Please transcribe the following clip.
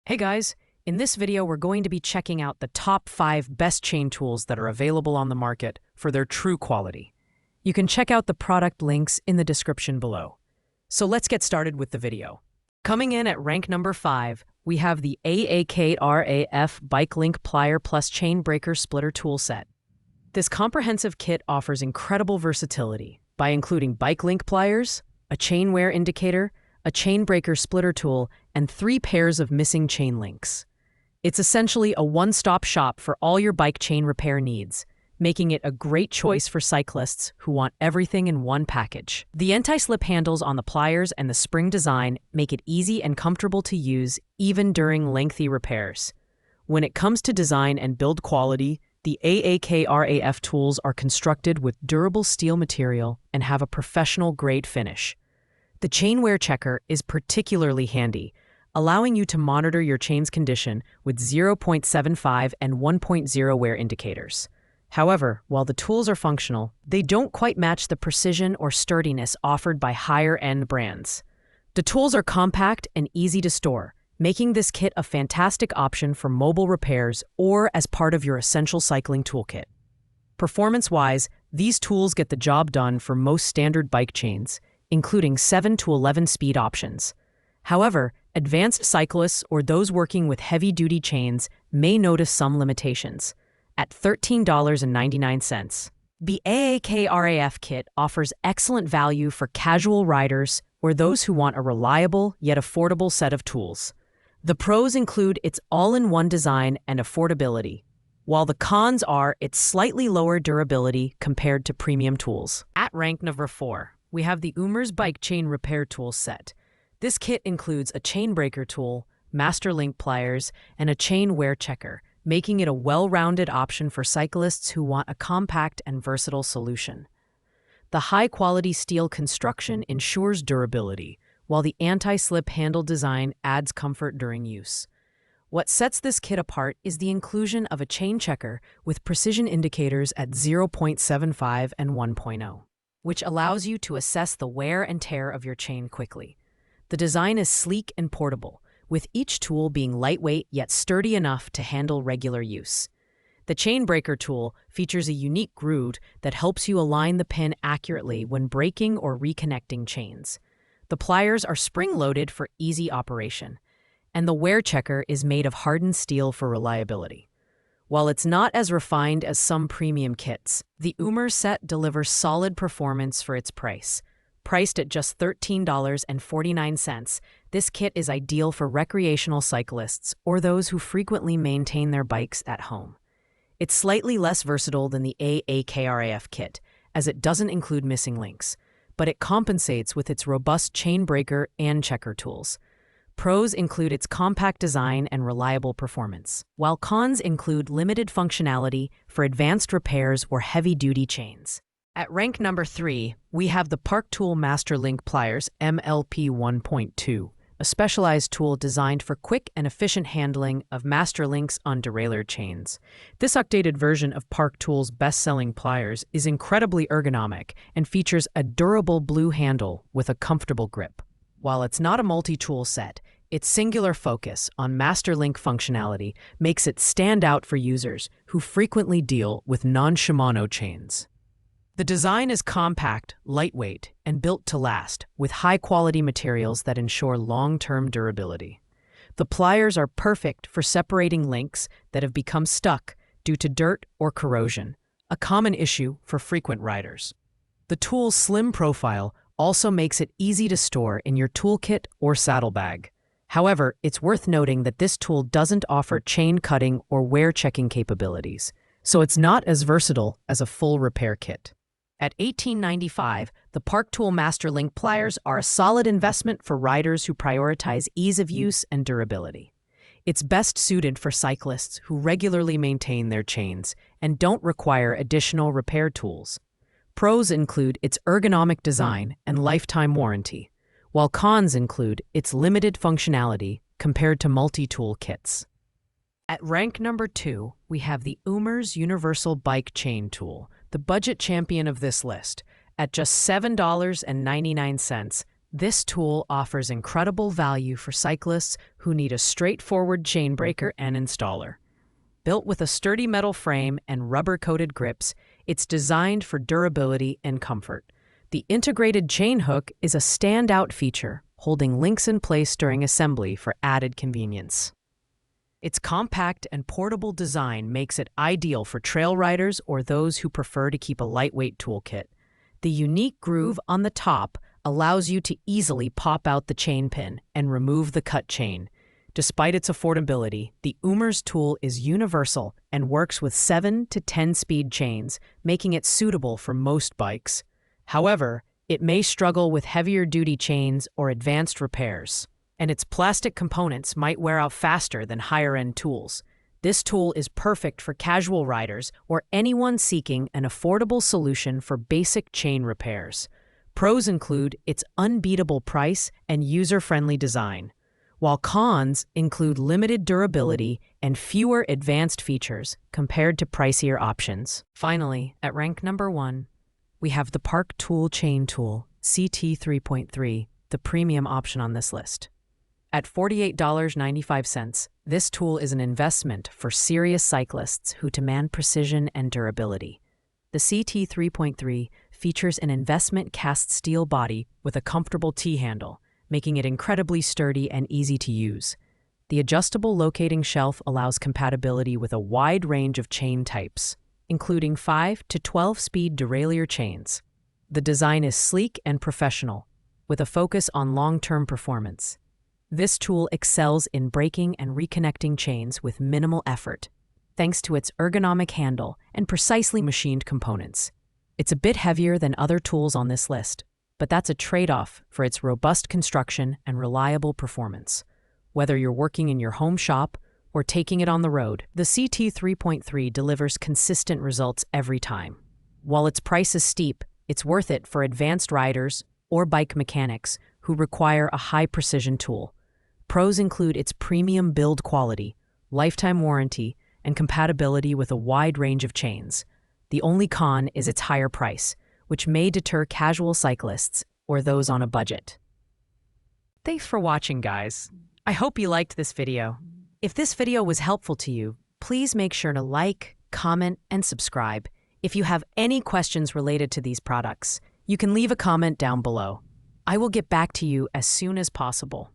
Hey guys, in this video we're going to be checking out the top 5 best chain tools that are available on the market for their true quality. You can check out the product links in the description below. So let's get started with the video. Coming in at rank number 5, we have the AAKRAF Bike Link Plier Plus Chain Breaker Splitter Tool Set. This comprehensive kit offers incredible versatility by including bike link pliers, a chain wear indicator, a chain breaker splitter tool, and 3 pairs of missing chain links. It's essentially a one-stop shop for all your bike chain repair needs, making it a great choice for cyclists who want everything in one package. The anti-slip handles on the pliers and the spring design make it easy and comfortable to use even during lengthy repairs. When it comes to design and build quality, the AAKRAF tools are constructed with durable steel material and have a professional-grade finish. The chain wear checker is particularly handy, allowing you to monitor your chain's condition with 0.75 and 1.0 wear indicators. However, while the tools are functional, they don't quite match the precision or sturdiness offered by higher-end brands. The tools are compact and easy to store, making this kit a fantastic option for mobile repairs or as part of your essential cycling toolkit. Performance-wise, these tools get the job done for most standard bike chains, including 7 to 11 speed options. However, advanced cyclists or those working with heavy-duty chains may notice some limitations. At $13.99, the AAKRAF kit offers excellent value for casual riders or those who want a reliable yet affordable set of tools. The pros include its all-in-one design and affordability, while the cons are its slightly lower durability compared to premium tools. At rank number 4, we have the Oumers Bike Chain Repair Tool Set. This kit includes a chain breaker tool, master link pliers, and a chain wear checker, making it a well-rounded option for cyclists who want a compact and versatile solution. The high-quality steel construction ensures durability, while the anti-slip handle design adds comfort during use. What sets this kit apart is the inclusion of a chain checker with precision indicators at 0.75 and 1.0. which allows you to assess the wear and tear of your chain quickly. The design is sleek and portable, with each tool being lightweight yet sturdy enough to handle regular use. The chain breaker tool features a unique groove that helps you align the pin accurately when breaking or reconnecting chains. The pliers are spring-loaded for easy operation, and the wear checker is made of hardened steel for reliability. While it's not as refined as some premium kits, the Oumers set delivers solid performance for its price. Priced at just $13.49, this kit is ideal for recreational cyclists or those who frequently maintain their bikes at home. It's slightly less versatile than the AAKRAF kit, as it doesn't include missing links, but it compensates with its robust chain breaker and checker tools. Pros include its compact design and reliable performance, while cons include limited functionality for advanced repairs or heavy-duty chains. At rank number 3, we have the Park Tool Master Link Pliers MLP 1.2, a specialized tool designed for quick and efficient handling of master links on derailleur chains. This updated version of Park Tool's best-selling pliers is incredibly ergonomic and features a durable blue handle with a comfortable grip. While it's not a multi-tool set, its singular focus on master link functionality makes it stand out for users who frequently deal with non-Shimano chains. The design is compact, lightweight, and built to last, with high-quality materials that ensure long-term durability. The pliers are perfect for separating links that have become stuck due to dirt or corrosion, a common issue for frequent riders. The tool's slim profile also makes it easy to store in your toolkit or saddlebag. However, it's worth noting that this tool doesn't offer chain cutting or wear checking capabilities, so it's not as versatile as a full repair kit. At $18.95, the Park Tool Master Link pliers are a solid investment for riders who prioritize ease of use and durability. It's best suited for cyclists who regularly maintain their chains and don't require additional repair tools. Pros include its ergonomic design and lifetime warranty, while cons include its limited functionality compared to multi-tool kits. At rank number 2, we have the Oumers Universal Bike Chain Tool, the budget champion of this list. At just $7.99, This tool offers incredible value for cyclists who need a straightforward chain breaker and installer. Built with a sturdy metal frame and rubber-coated grips, it's designed for durability and comfort. The integrated chain hook is a standout feature, holding links in place during assembly for added convenience. Its compact and portable design makes it ideal for trail riders or those who prefer to keep a lightweight toolkit. The unique groove on the top allows you to easily pop out the chain pin and remove the cut chain. Despite its affordability, the Oumers tool is universal and works with 7 to 10 speed chains, making it suitable for most bikes. However, it may struggle with heavier-duty chains or advanced repairs, and its plastic components might wear out faster than higher-end tools. This tool is perfect for casual riders or anyone seeking an affordable solution for basic chain repairs. Pros include its unbeatable price and user-friendly design, while cons include limited durability and fewer advanced features compared to pricier options. Finally, at rank number 1, we have the Park Tool Chain Tool CT 3.3, the premium option on this list. At $48.95, this tool is an investment for serious cyclists who demand precision and durability. The CT 3.3 features an investment cast steel body with a comfortable T-handle, making it incredibly sturdy and easy to use. The adjustable locating shelf allows compatibility with a wide range of chain types, including 5 to 12 speed derailleur chains. The design is sleek and professional, with a focus on long-term performance. This tool excels in breaking and reconnecting chains with minimal effort, thanks to its ergonomic handle and precisely machined components. It's a bit heavier than other tools on this list, but that's a trade-off for its robust construction and reliable performance. Whether you're working in your home shop or taking it on the road, the CT 3.3 delivers consistent results every time. While its price is steep, it's worth it for advanced riders or bike mechanics who require a high-precision tool. Pros include its premium build quality, lifetime warranty, and compatibility with a wide range of chains. The only con is its higher price, which may deter casual cyclists or those on a budget. Thanks for watching, guys. I hope you liked this video. If this video was helpful to you, please make sure to like, comment, and subscribe. If you have any questions related to these products, you can leave a comment down below. I will get back to you as soon as possible.